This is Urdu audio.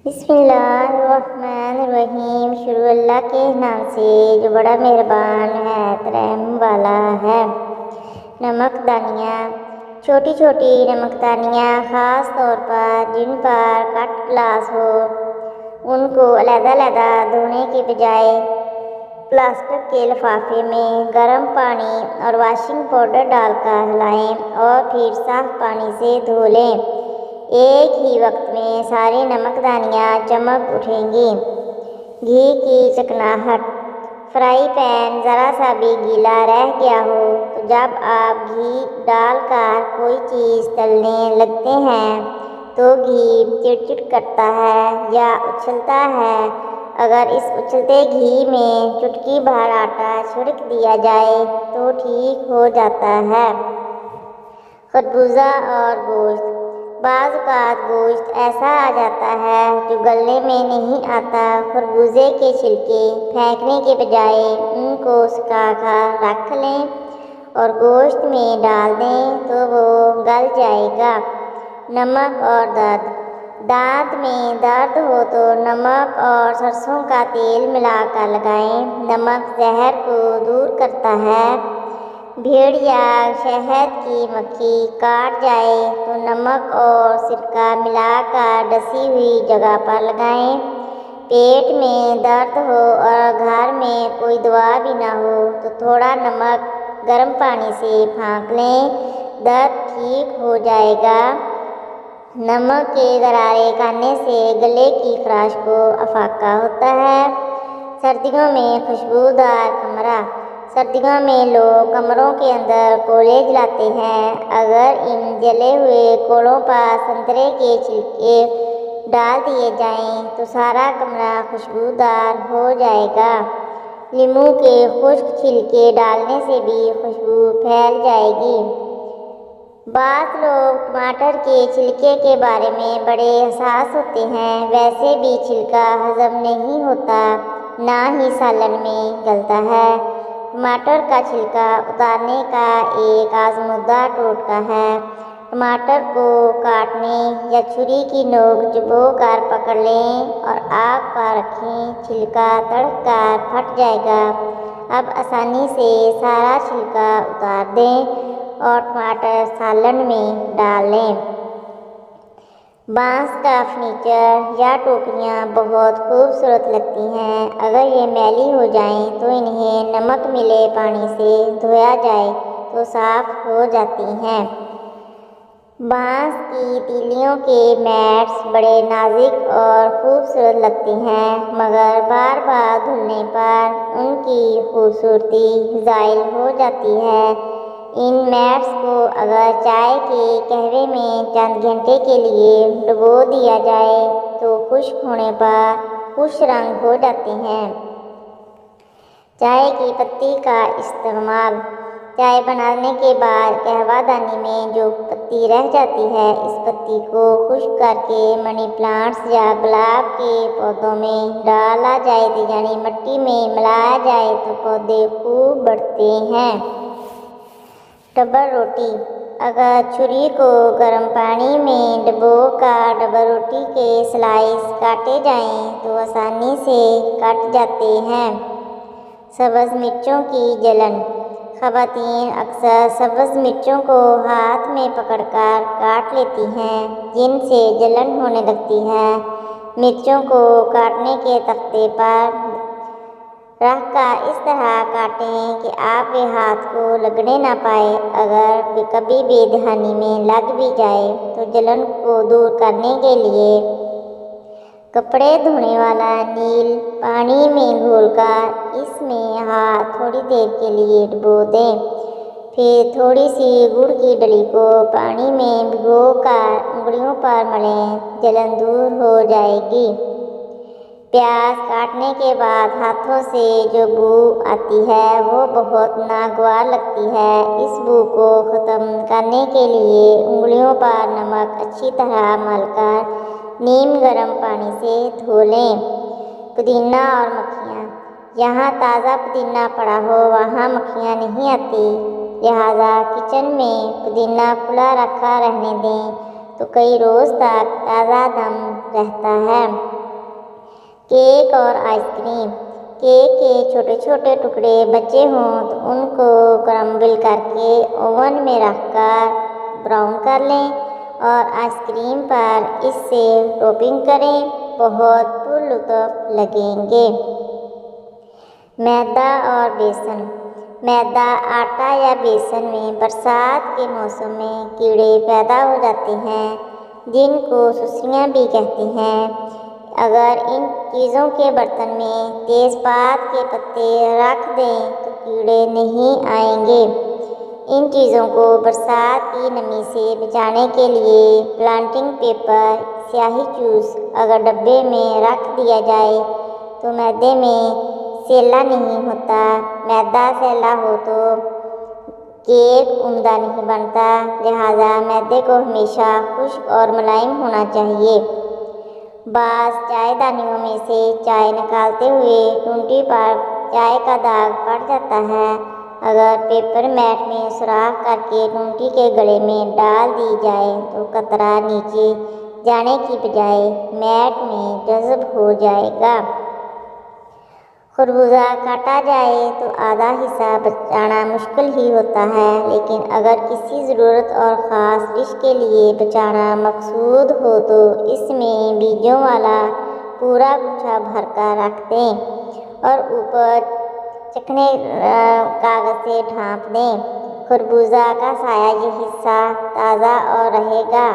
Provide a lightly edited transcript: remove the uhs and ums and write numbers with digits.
بسم اللہ الرحمن الرحیم۔ شروع اللہ کے نام سے جو بڑا مہربان ہے رحم والا ہے۔ نمک دانیاں، چھوٹی چھوٹی نمک دانیاں خاص طور پر جن پر کٹ گلاس ہو ان کو علیحدہ علیحدہ دھونے کے بجائے پلاسٹک کے لفافے میں گرم پانی اور واشنگ پاؤڈر ڈال کر ہلائیں اور پھر صاف پانی سے دھو لیں۔ ایک ہی وقت میں ساری نمک دانیاں چمک اٹھیں گی۔ گھی کی چکناہٹ، فرائی پین ذرا سا بھی گیلا رہ گیا ہو تو جب آپ گھی ڈال کر کوئی چیز تلنے لگتے ہیں تو گھی چٹ کرتا ہے یا اچھلتا ہے۔ اگر اس اچھلتے گھی میں چٹکی بھر آٹا چھڑک دیا جائے تو ٹھیک ہو جاتا ہے۔ خربوزہ اور گوشت، بعض اوقات گوشت ایسا آ جاتا ہے جو گلنے میں نہیں آتا۔ خربوزے کے چھلکے پھینکنے کے بجائے ان کو سکھا کر رکھ لیں اور گوشت میں ڈال دیں تو وہ گل جائے گا۔ نمک اور درد، دانت میں درد ہو تو نمک اور سرسوں کا تیل ملا کر لگائیں۔ نمک زہر کو دور کرتا ہے۔ بھیڑ یا شہد کی مکھی کاٹ جائے تو نمک اور سرکہ ملا کر ڈسی ہوئی جگہ پر لگائیں۔ پیٹ میں درد ہو اور گھر میں کوئی دوا بھی نہ ہو تو تھوڑا نمک گرم پانی سے پھانک لیں، درد ٹھیک ہو جائے گا۔ نمک کے غرارے کھانے سے گلے کی خراش کو افاقہ ہوتا ہے۔ سردیوں میں خوشبودار کمرہ، سردیوں میں لوگ کمروں کے اندر کولے جلاتے ہیں۔ اگر ان جلے ہوئے کولوں پر سنترے کے چھلکے ڈال دیے جائیں تو سارا کمرہ خوشبودار ہو جائے گا۔ لیموں کے خشک چھلکے ڈالنے سے بھی خوشبو پھیل جائے گی۔ بعض لوگ ٹماٹر کے چھلکے کے بارے میں بڑے حساس ہوتے ہیں۔ ویسے بھی چھلکا ہضم نہیں ہوتا، نہ ہی سالن میں گلتا ہے۔ ٹماٹر کا چھلکا اتارنے کا ایک آزمودہ ٹوٹکا ہے۔ ٹماٹر کو کاٹنے یا چھری کی نوک چبو کر پکڑ لیں اور آگ پر رکھیں، چھلکا تڑک کر پھٹ جائے گا۔ اب آسانی سے سارا چھلکا اتار دیں اور ٹماٹر سالن میں ڈال لیں۔ بانس کا فرنیچر یا ٹوکریاں بہت خوبصورت لگتی ہیں۔ اگر یہ میلی ہو جائیں تو انہیں نمک ملے پانی سے دھویا جائے تو صاف ہو جاتی ہیں۔ بانس کی تیلیوں کے میٹس بڑے نازک اور خوبصورت لگتے ہیں مگر بار بار دھلنے پر ان کی خوبصورتی زائل ہو جاتی ہے۔ ان میٹس کو اگر چائے کے قہوے میں چند گھنٹے کے لیے ڈبو دیا جائے تو خشک ہونے پر خوش رنگ ہو جاتے ہیں۔ چائے کی پتی کا استعمال، چائے بنانے کے بعد قہوہ دانی میں جو پتی رہ جاتی ہے اس پتی کو خشک کر کے منی پلانٹس یا گلاب کے پودوں میں ڈالا جائے یعنی مٹی میں ملایا جائے تو پودے خوب بڑھتے ہیں۔ ڈبل روٹی، اگر چھری کو گرم پانی میں ڈبو کر ڈبل روٹی کے سلائس کاٹے جائیں تو آسانی سے کٹ جاتے ہیں۔ سبز مرچوں کی جلن، خواتین اکثر سبز مرچوں کو ہاتھ میں پکڑ کر کاٹ لیتی ہیں جن سے جلن ہونے لگتی ہے۔ مرچوں کو کاٹنے کے تختے پر رکھ کر اس طرح کاٹیں کہ آپ کے ہاتھ کو لگنے نہ پائے۔ اگر کبھی بے دھیانی میں لگ بھی جائے تو جلن کو دور کرنے کے لیے کپڑے دھونے والا نیل پانی میں گھول کر اس میں ہاتھ تھوڑی دیر کے لیے ڈبو دیں، پھر تھوڑی سی گڑ کی ڈلی کو پانی میں بھگو کر انگلیوں پر ملیں، جلن دور ہو جائے گی۔ پیاز کاٹنے کے بعد ہاتھوں سے جو بو آتی ہے وہ بہت ناگوار لگتی ہے۔ اس بو کو ختم کرنے کے لیے انگلیوں پر نمک اچھی طرح مل کر نیم گرم پانی سے دھو لیں۔ پودینہ اور مکھیاں، جہاں تازہ پودینہ پڑا ہو وہاں مکھیاں نہیں آتی، لہٰذا کچن میں پودینہ کھلا رکھا رہنے دیں تو کئی روز تک تازہ دم رہتا ہے۔ کیک اور آئس کریم۔ کیک کے چھوٹے چھوٹے ٹکڑے بچے ہوں تو ان کو کرمبل کر کے اوون میں رکھ کر براؤن کر لیں اور آئس کریم پر اس سے ٹاپنگ کریں، بہت پرلطف لگیں گے۔ میدا اور بیسن۔ میدا، آٹا یا بیسن میں برسات کے موسم میں کیڑے پیدا ہو جاتے ہیں جن کو سسریاں بھی کہتے ہیں۔ اگر ان چیزوں کے برتن میں تیز پات کے پتے رکھ دیں تو کیڑے نہیں آئیں گے۔ ان چیزوں کو برسات کی نمی سے بچانے کے لیے پلانٹنگ پیپر، سیاہی چوس اگر ڈبے میں رکھ دیا جائے تو میدے میں سیلا نہیں ہوتا۔ میدا سیلا ہو تو کیک عمدہ نہیں بنتا، لہذا میدے کو ہمیشہ خشک اور ملائم ہونا چاہیے۔ بعض چائے دانیوں میں سے چائے نکالتے ہوئے ٹونٹی پر چائے کا داغ پڑ جاتا ہے۔ اگر پیپر میٹ میں سوراخ کر کے ٹونٹی کے گڑے میں ڈال دی جائے تو قطرہ نیچے جانے کی بجائے میٹ میں جذب ہو جائے گا۔ خربوزہ کاٹا جائے تو آدھا حصہ بچانا مشکل ہی ہوتا ہے، لیکن اگر کسی ضرورت اور خاص ڈش کے لیے بچانا مقصود ہو تو اس میں بیجوں والا پورا گچھا بھر کر رکھ دیں اور اوپر چکنے کاغذ سے ڈھانپ دیں۔ خربوزہ کا سایہ یہ حصہ تازہ اور رہے گا۔